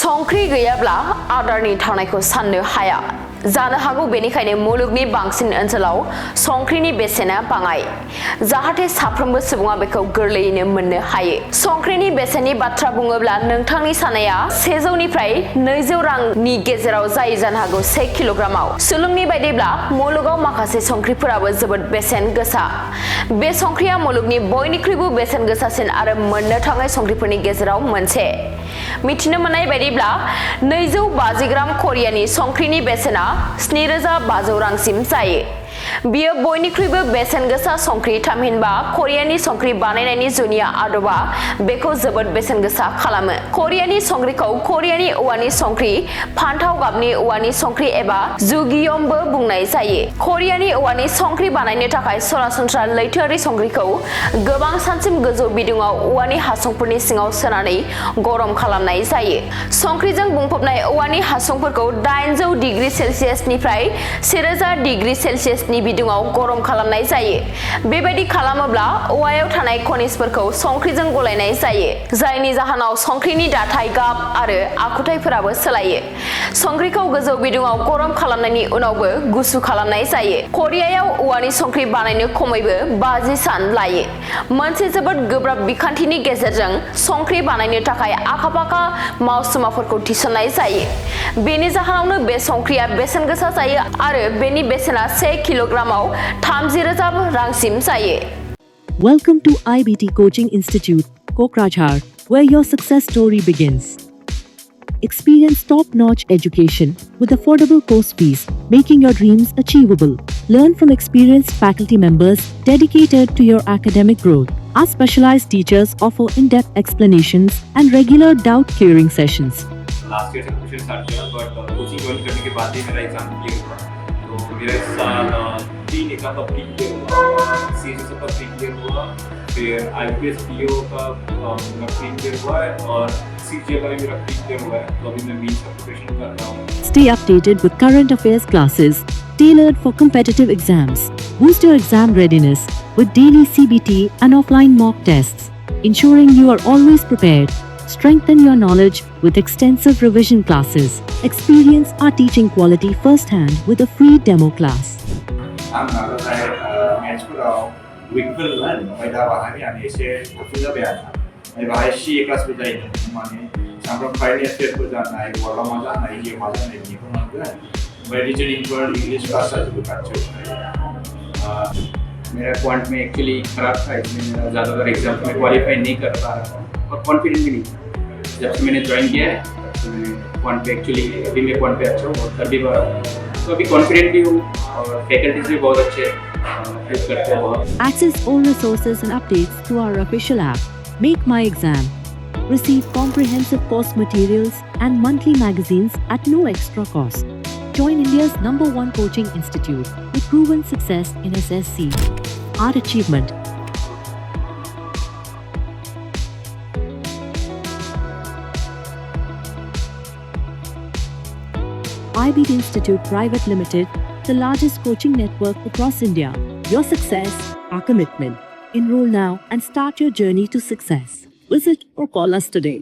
संख्रि गैयाब्ला आदारनि थावनायखौ साननो हाया जानो हागौ बेनिखायनो मुलुगनि बांसिन ओनसोलाव संख्रिनि बेसेना बाङाय जाहाथे साफ्रोमबो सुबुङा बेखौ गोरलैयैनो मोननो हायो संख्रिनि बेसेननि बाथ्रा बुङोब्ला नोंथांनि साननाया 100 निफ्राय 200 रांनि गेजेराव जायो जानो हागौ 1 किल'ग्रामाव सुलुंनि बायदिब्ला मुलुगाव माखासे संख्रिफोराबो जोबोद बेसेन गोसा बे संख्रिया मुलुगनि बयनिख्रुइबो बेसेन गोसासिन आरो मोननो थाङै संख्रिफोरनि गेजेराव मोनसे मिथिनो मोननाय बायदिब्ला 250 ग्राम करियानि संख्रिनि बेसेना 7500 रांसिम जायो बियो बयनिख्रुइबो बेसेन गोसा संख्रि थामहिनबा करियानि संख्रि बानायनायनि जुनिया आदबा बेखौ जोबोद बेसेन गोसा खालामो करियानि संख्रिखौ करियानि औवानि संख्रि फान्थाव गाबनि औवानि संख्रि एबा जुगियमबो बुंनाय जायो करियानि औवानि संख्रि बानायनो थाखाय सरासनस्रा लैथोआरि संख्रिखौ गोबां सानसिम गोजौ बिदुङाव औवानि हासुंफोरनि सिङाव सोनानै गरम खालामनाय जायो संख्रिजों बुंफबनाय औवानि हासुंफोरखौ 800 डिग्री सेलसियासनिफ्राय 1000 डिग्री सेलसियासनि बिदुङाव गरम खालामनाय जायो बेबायदि खालामोब्ला औवायाव थानाय खनिजफोरखौ संख्रिजों गलायनाय जायो जायनि जाहोनाव संख्रिनि दाथाय गाब आरो आखुथायफोराबो सोलायो संख्रिखौ गोजौ बिदुङाव गरम खालामनायनि उनावबो गुसु खालामनाय जायो करियायाव औवानि संख्रि बानायनो खमैबो 50 सान लायो मोनसे जोबोद गोब्राब बिखान्थिनि गेजेरजों संख्रि बानायनो थाखाय आखा-फाखा मावसुमाफोरखौ थिसननाय जायो बेनि जाहोनावनो बे संख्रिया बेसेन गोसा जायो आरो बेनि बेसेना 1 किल'ग्रामाव 30,000 रांसिम जायो Welcome to IBT Coaching Institute, Kokrajhar, where your success story begins. Experience top-notch education with affordable course fees, making your dreams achievable. Learn from experienced faculty members dedicated to your academic growth. Our specialized teachers offer in-depth explanations and regular doubt-clearing sessions. Last year से tuition start किया boat coaching join करने के बाद ही मेरा exam clear हुआ तो मेरा इस साल 3 exam का pre clear हुआ सीएससी का प्री क्लियर हुआ फिर आईपीएस पीओ का मेरा प्री क्लियर हुआ है और सीजीएल का भी मेरा प्री क्लियर हुआ है तो अभी मैं मीन्स का प्रिपरेशन कर रहा हूँ Stay updated with current affairs classes tailored for competitive exams. Boost your exam readiness with daily CBT and offline mock tests, ensuring you are always prepared. Strengthen your knowledge with extensive revision classes. Experience our teaching quality firsthand with a free demo class. 윙클은 거기다 바람이 아니 이제 부자배야. 아니 바이시 클래스 부자인 만에 sampai Friday state को जाना है वो वाला मजा नहीं ये मजा नहीं है meditation include English class juga kacau मेरा क्वांट में एक्चुअली खराब था इसलिए मेरा ज़्यादातर एग्जाम में क्वालिफाई नहीं कर पा रहा था और कॉन्फिडेंस भी नहीं था जब से मैंने ज्वाइन किया है तो मैं क्वांट पे एक्चुअली अभी मैं क्वांट पे अच्छा हूँ और कर भी पा रहा हूँ तो अभी कॉन्फिडेंट भी हूँ और फैकल्टीज भी बहुत अच्छे हेल्प करते हैं बहुत Access all resources and updates through our official app, Make My Exam. Receive comprehensive course materials and monthly magazines at no extra cost. Join India's #1 coaching institute with proven success in SSC. Our achievement. IBT Institute Private Limited, the largest coaching network across India. Your success, our commitment. Enroll now and start your journey to success. Visit or call us today.